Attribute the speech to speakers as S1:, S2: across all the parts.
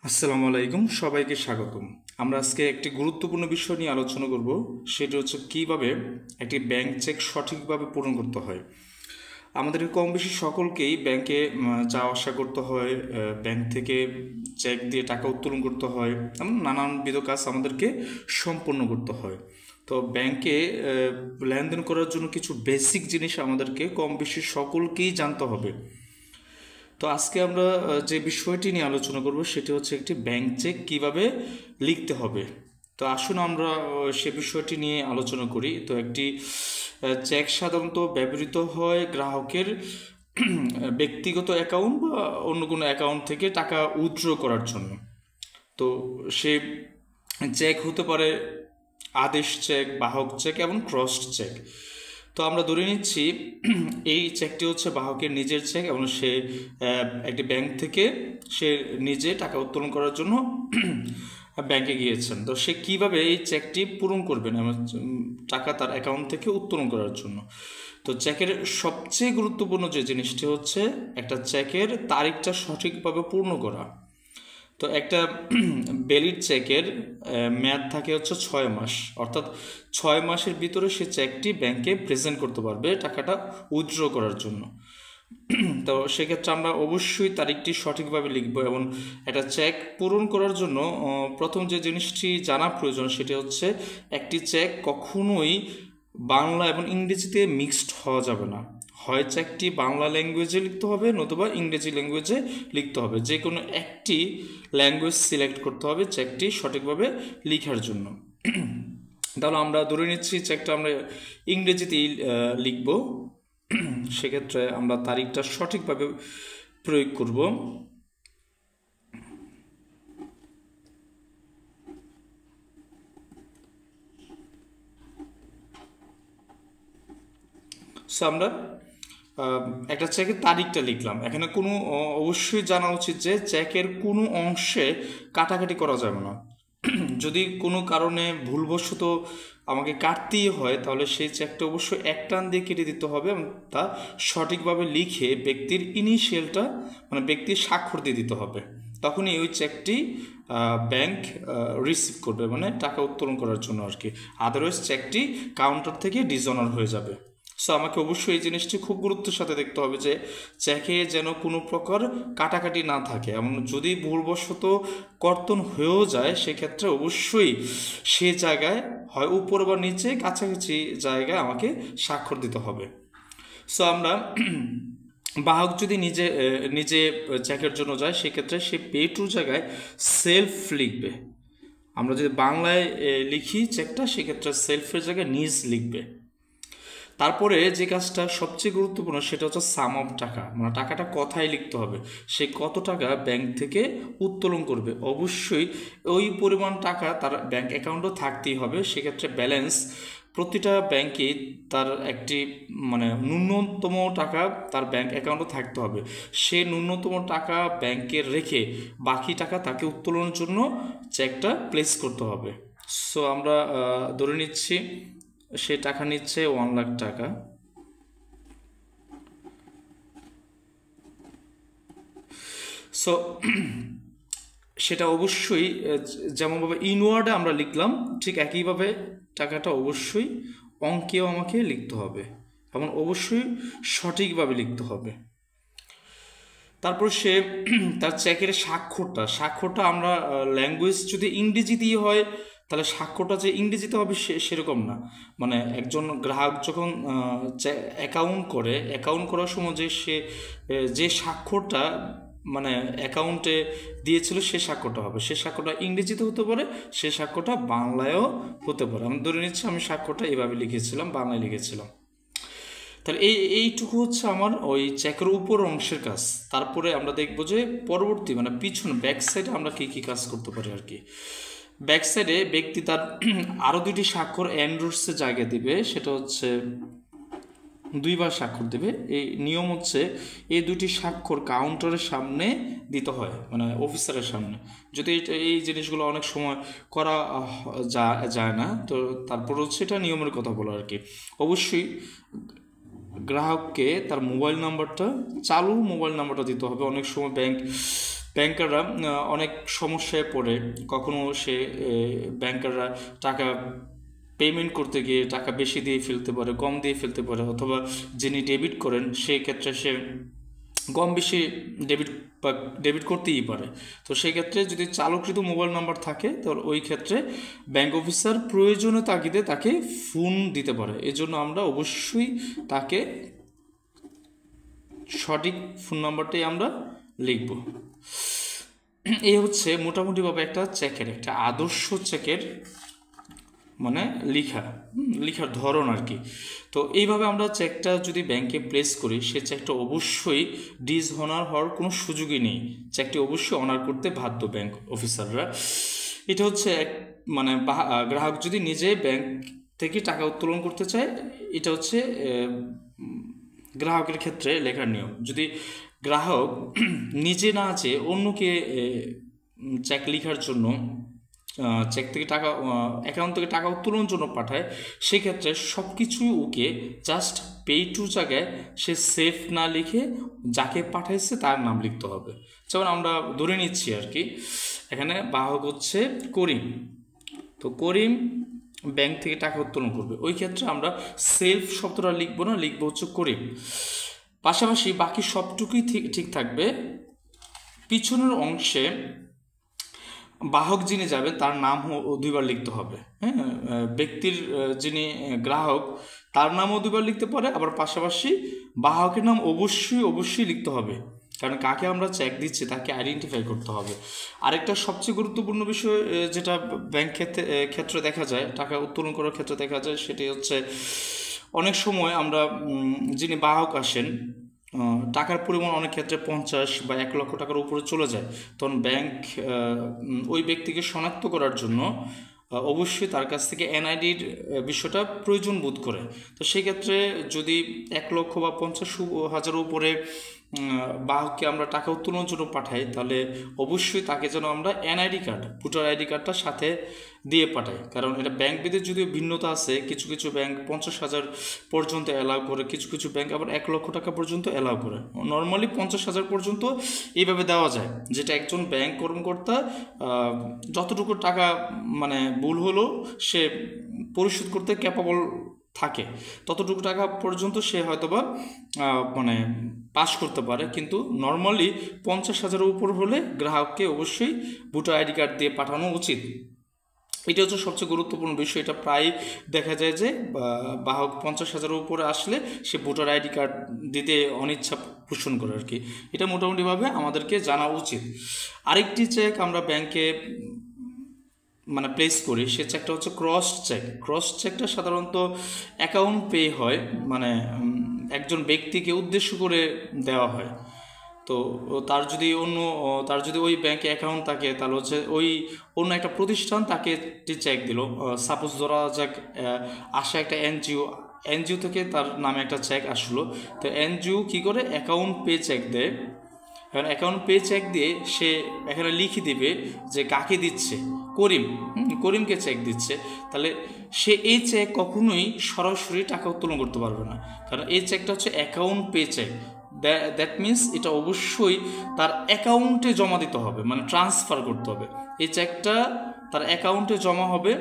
S1: আসসালামু আলাইকুম, সবাইকে স্বাগতম। আমরা আজকে একটি গুরুত্বপূর্ণ বিষয় নিয়ে আলোচনা করব। সেটা হচ্ছে কিভাবে একটি ব্যাংক চেক সঠিকভাবে পূরণ করতে হয়। আমাদের কম বেশি সকলকেই ব্যাংকে যাওয়া আসা করতে হয়, ব্যাংক থেকে চেক দিয়ে টাকা উত্তোলন করতে হয়, এমন নানানবিধ কাজ আমাদেরকে সম্পন্ন করতে হয়। তো ব্যাংকে লেনদেন করার জন্য কিছু বেসিক জিনিস আমাদেরকে কম বেশি সকলকেই জানতে হবে। তো আজকে আমরা যে বিষয়টি নিয়ে আলোচনা করব সেটি হচ্ছে একটি ব্যাংক চেক কিভাবে লিখতে হবে। তো আসুন আমরা সে বিষয়টি নিয়ে আলোচনা করি। তো একটি চেক সাধারণত ব্যবহৃত হয় গ্রাহকের ব্যক্তিগত অ্যাকাউন্ট বা অন্য কোনো অ্যাকাউন্ট থেকে টাকা উইথড্র করার জন্য। তো সে চেক হতে পারে আদেশ চেক, বাহক চেক এবং ক্রসড চেক। তো আমরা ধরে নিচ্ছি এই চেকটি হচ্ছে বাহকের নিজের চেক এবং সে একটি ব্যাংক থেকে সে নিজে টাকা উত্তোলন করার জন্য ব্যাংকে গিয়েছেন। তো সে কিভাবে এই চেকটি পূরণ করবেন এবং টাকা তার অ্যাকাউন্ট থেকে উত্তোলন করার জন্য। তো চেকের সবচেয়ে গুরুত্বপূর্ণ যে জিনিসটি হচ্ছে একটা চেকের তারিখটা সঠিকভাবে পূর্ণ করা। তো একটা ভ্যালিড চেকের মেয়াদ থাকে হচ্ছে 6 মাস, অর্থাৎ 6 মাসের ভিতরে সে চেকটি ব্যাংকে প্রেজেন্ট করতে পারবে টাকাটা উইথড্র করার জন্য। তো সেক্ষেত্রে আমরা অবশ্যই তারিখটি সঠিকভাবে লিখব এবং একটা চেক পূরণ করার জন্য প্রথম যে জিনিসটি জানা প্রয়োজন সেটি হচ্ছে একটি চেক কখনোই বাংলা এবং ইংরেজিতে মিক্সড হওয়া যাবে না। হয় চেকটি বাংলা ল্যাঙ্গুয়েজে লিখতে হবে, নতুবা ইংরেজি ল্যাঙ্গুয়েজে লিখতে হবে। যে কোনো একটি ল্যাঙ্গুয়েজ সিলেক্ট করতে হবে চেকটি সঠিকভাবে লেখার জন্য। তাহলে আমরা ধরে নিচ্ছি চেকটা আমরা ইংরেজিতেই লিখব। সেক্ষেত্রে আমরা তারিখটা সঠিকভাবে প্রয়োগ করব। সো আমরা একটা চেকের তারিখটা লিখলাম। এখানে কোনো অবশ্যই জানা উচিত যে চেকের কোনো অংশে কাটাকাটি করা যাবে না। যদি কোনো কারণে ভুলবশত আমাকে কাটতেই হয় তাহলে সেই চেকটা অবশ্যই এক টান দিয়ে কেটে দিতে হবে এবং তা সঠিকভাবে লিখে ব্যক্তির ইনিশিয়ালটা মানে ব্যক্তির স্বাক্ষর দিয়ে দিতে হবে। তখনই ওই চেকটি ব্যাংক রিসিভ করবে, মানে টাকা উত্তোলন করার জন্য আর কি। আদারওয়াইজ চেকটি কাউন্টার থেকে ডিসঅনার হয়ে যাবে। সো আমাকে অবশ্যই এই জিনিসটি খুব গুরুত্বের সাথে দেখতে হবে যে চেকে যেন কোনো প্রকার কাটাকাটি না থাকে এবং যদি ভুলবশত কর্তন হয়েও যায় সেক্ষেত্রে অবশ্যই সে জায়গায় হয় উপর বা নিচে কাছাকাছি জায়গায় আমাকে স্বাক্ষর দিতে হবে। সো আমরা বাহক যদি নিজে নিজে চেকের জন্য যায় সেক্ষেত্রে সে পে টু জায়গায় সেলফ লিখবে। আমরা যদি বাংলায় লিখি চেকটা সেক্ষেত্রে সেলফের জায়গায় নিজ লিখবে। তারপরে যে কাজটা সবচেয়ে গুরুত্বপূর্ণ সেটা হচ্ছে সাম অফ টাকা, মানে টাকাটা কথায় লিখতে হবে। সে কত টাকা ব্যাংক থেকে উত্তোলন করবে, অবশ্যই ওই পরিমাণ টাকা তার ব্যাংক অ্যাকাউন্টও থাকতেই হবে। সেক্ষেত্রে ব্যালেন্স প্রতিটা ব্যাংকে তার একটি মানে ন্যূনতম টাকা তার ব্যাংক অ্যাকাউন্টে থাকতে হবে। সে ন্যূনতম টাকা ব্যাংকে রেখে বাকি টাকা তাকে উত্তোলনের জন্য চেকটা প্লেস করতে হবে। সো আমরা ধরে নিচ্ছি সে টাকা নিচ্ছে 1 লাখ টাকা। সো সেটা অবশ্যই যেমনভাবে ইনওয়ার্ডে আমরা লিখলাম ঠিক একইভাবে টাকাটা অবশ্যই অঙ্কেও আমাকে লিখতে হবে এবং অবশ্যই সঠিকভাবে লিখতে হবে। তারপর সে তার চেকের স্বাক্ষরটা আমরা ল্যাঙ্গুয়েজ যদি ইংরেজি দিয়ে হয় তাহলে স্বাক্ষরটা যে ইংরেজিতে হবে সেরকম না। মানে একজন গ্রাহক যখন অ্যাকাউন্ট করার সময় যে সে যে স্বাক্ষরটা মানে অ্যাকাউন্টে দিয়েছিল সে স্বাক্ষরটা হবে, সে স্বাক্ষরটা ইংরেজিতে হতে পারে, সে স্বাক্ষরটা বাংলায়ও হতে পারে। আমি ধরে নিচ্ছি আমি স্বাক্ষরটা এভাবে লিখেছিলাম, বাংলায় লিখেছিলাম। তাহলে এইটুকু হচ্ছে আমার ওই চেকের উপর অংশের কাজ। তারপরে আমরা দেখবো যে পরবর্তী মানে পিছন ব্যাক সাইডে আমরা কী কী কাজ করতে পারি আর কি। ব্যাক সাইডে ব্যক্তি তার আরও 2টি স্বাক্ষর এন্ডোর্সে জায়গা দিবে, সেটা হচ্ছে 2বার স্বাক্ষর দেবে। এই নিয়ম হচ্ছে এই 2টি স্বাক্ষর কাউন্টারের সামনে দিতে হয়, মানে অফিসারের সামনে। যদি এই জিনিসগুলো অনেক সময় করা যায় না, তো তারপর হচ্ছে এটা নিয়মের কথা বলো আর কি। অবশ্যই গ্রাহককে তার মোবাইল নাম্বারটা চালু মোবাইল নাম্বারটা দিতে হবে। অনেক সময় ব্যাংকাররা অনেক সমস্যায় পড়ে, কখনো সে ব্যাংকাররা টাকা পেমেন্ট করতে গিয়ে টাকা বেশি দিয়ে ফেলতে পারে, কম দিয়ে ফেলতে পারে, অথবা যিনি ডেবিট করেন সেই ক্ষেত্রে সে কম বেশি ডেবিট করতেই পারে। তো সেই ক্ষেত্রে যদি চালকৃত মোবাইল নাম্বার থাকে তো ওই ক্ষেত্রে ব্যাংক অফিসার প্রয়োজনীয় তাগিদে তাকে ফোন দিতে পারে। এজন্য আমরা অবশ্যই তাকে সঠিক ফোন নাম্বারটাই আমরা লিখব। এই হচ্ছে মোটামুটিভাবে একটা আদর্শ চেকের মানে লেখার ধরন আর কি। তো এইভাবে আমরা চেকটা যদি ব্যাংকে প্লেস করি, সে চেকটা অবশ্যই ডিসঅনার হওয়ার কোনো সুযোগই নেই, চেকটি অবশ্যই অনার করতে বাধ্য ব্যাংক অফিসাররা। এটা হচ্ছে মানে গ্রাহক যদি নিজে ব্যাংক থেকে টাকা উত্তোলন করতে চায়, এটা হচ্ছে গ্রাহকের ক্ষেত্রে লেখার নিয়ম। যদি গ্রাহক নিজে না চেয়ে অন্যকে চেক লেখার জন্য চেক থেকে টাকা অ্যাকাউন্ট থেকে টাকা উত্তোলনের জন্য পাঠায়, সেক্ষেত্রে সব কিছুই ওকে জাস্ট পে টু জায়গায় সে সেফ না লিখে যাকে পাঠাইছে তার নাম লিখতে হবে। যেমন আমরা ধরে নিচ্ছি আর কি, এখানে বাহক হচ্ছে করিম, তো করিম ব্যাংক থেকে টাকা উত্তোলন করবে, ওই ক্ষেত্রে আমরা সেলফ শব্দটা লিখবো না, লিখবো হচ্ছে করিম। পাশাপাশি বাকি সবটুকুই ঠিক থাকবে। পিছনের অংশে বাহক যিনি যাবে তার নাম দুইবার লিখতে হবে। হ্যাঁ, ব্যক্তির যিনি গ্রাহক তার নামও দুইবার লিখতে পারে, আবার পাশাপাশি বাহকের নাম অবশ্যই লিখতে হবে, কারণ কাকে আমরা চেক দিচ্ছি তাকে আইডেন্টিফাই করতে হবে। আরেকটা সবচেয়ে গুরুত্বপূর্ণ বিষয় যেটা ব্যাংক ক্ষেত্রে দেখা যায়, টাকা উত্তোলন করার ক্ষেত্রে দেখা যায়, সেটি হচ্ছে অনেক সময় আমরা যিনি বাহক আসেন টাকার পরিমাণ অনেক ক্ষেত্রে 50 বা 1 লক্ষ টাকার উপরে চলে যায়, তখন ব্যাংক ওই ব্যক্তিকে শনাক্ত করার জন্য অবশ্যই তার কাছ থেকে এনআইডির বিষয়টা প্রয়োজন বোধ করে। তো সেক্ষেত্রে যদি 1 লক্ষ বা 50,000 উপরে বাহককে আমরা টাকা উত্তোলনের জন্য পাঠাই, তাহলে অবশ্যই তাকে যেন আমরা এনআইডি কার্ড, ভোটার আইডি কার্ডটা সাথে দিয়ে পাঠাই। কারণ এটা ব্যাংক ভেদে যদিও ভিন্নতা আছে, কিছু ব্যাংক 50,000 পর্যন্ত অ্যালাউ করে, কিছু ব্যাংক আবার 1 লক্ষ টাকা পর্যন্ত অ্যালাউ করে। নর্মালি 50,000 পর্যন্ত এইভাবে দেওয়া যায়, যেটা একজন ব্যাংক কর্মকর্তা যতটুকু টাকা মানে ভুল হলো সে পরিশোধ করতে ক্যাপাবল থাকে, ততটুকু টাকা পর্যন্ত সে হয়তোবা মানে পাস করতে পারে। কিন্তু নর্মালি 50,000 উপর হলে গ্রাহককে অবশ্যই ভোটার আইডি কার্ড দিয়ে পাঠানো উচিত। এটা হচ্ছে সবচেয়ে গুরুত্বপূর্ণ বিষয়। এটা প্রায় দেখা যায় যে বাহক 50,000 উপরে আসলে সে ভোটার আইডি কার্ড দিতে অনিচ্ছা পোষণ করে আর কি। এটা মোটামুটিভাবে আমাদেরকে জানা উচিত। আরেকটি চেক আমরা ব্যাংকে মানে প্লেস করি, সে চেকটা হচ্ছে ক্রস চেকটা সাধারণত অ্যাকাউন্ট পে হয়, মানে একজন ব্যক্তিকে উদ্দেশ্য করে দেওয়া হয়। তো তার যদি ওই ব্যাংকে অ্যাকাউন্ট থাকে, তাহলে হচ্ছে ওই অন্য একটা প্রতিষ্ঠান তাকে চেক দিল, সাপোজ ধরা যাক একটা এনজিও থেকে তার নামে একটা চেক আসলো, তো এনজিও কী করে অ্যাকাউন্ট পে চেক দেয়। এখন অ্যাকাউন্ট পে চেক দিয়ে সে এখানে লিখে দিবে যে কাকে দিচ্ছে, করিমকে চেক দিচ্ছে, তাহলে সে এই চেক কখনোই সরাসরি টাকা উত্তোলন করতে পারবে না, কারণ এই চেকটা হচ্ছে account pay cheque. That means এটা অবশ্যই তার অ্যাকাউন্টে জমা দিতে হবে, মানে ট্রান্সফার করতে হবে। এই চেকটা তার অ্যাকাউন্টে জমা হবে,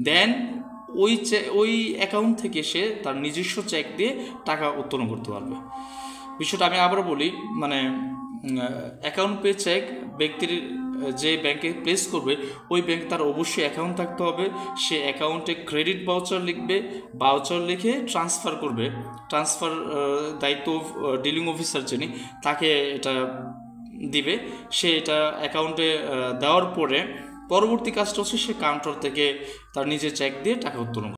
S1: দেন ওই অ্যাকাউন্ট থেকে সে তার নিজস্ব চেক দিয়ে টাকা উত্তোলন করতে পারবে। বিষয়টা আমি আবারও বলি, মানে অ্যাকাউন্ট পে চেক ব্যক্তির যে ব্যাংকে প্লেস করবে ওই ব্যাংক তার অবশ্যই অ্যাকাউন্ট থাকতে হবে। সে অ্যাকাউন্টে ক্রেডিট ভাউচার লিখবে, ভাউচার লিখে ট্রান্সফার করবে, ট্রান্সফার দায়িত্ব ডিলিং অফিসার যিনি তাকে এটা দিবে। সে এটা অ্যাকাউন্টে দেওয়ার পরে পরবর্তী কাজটা হচ্ছে সে কাউন্টার থেকে তার নিজের চেক দিয়ে টাকা উত্তোলন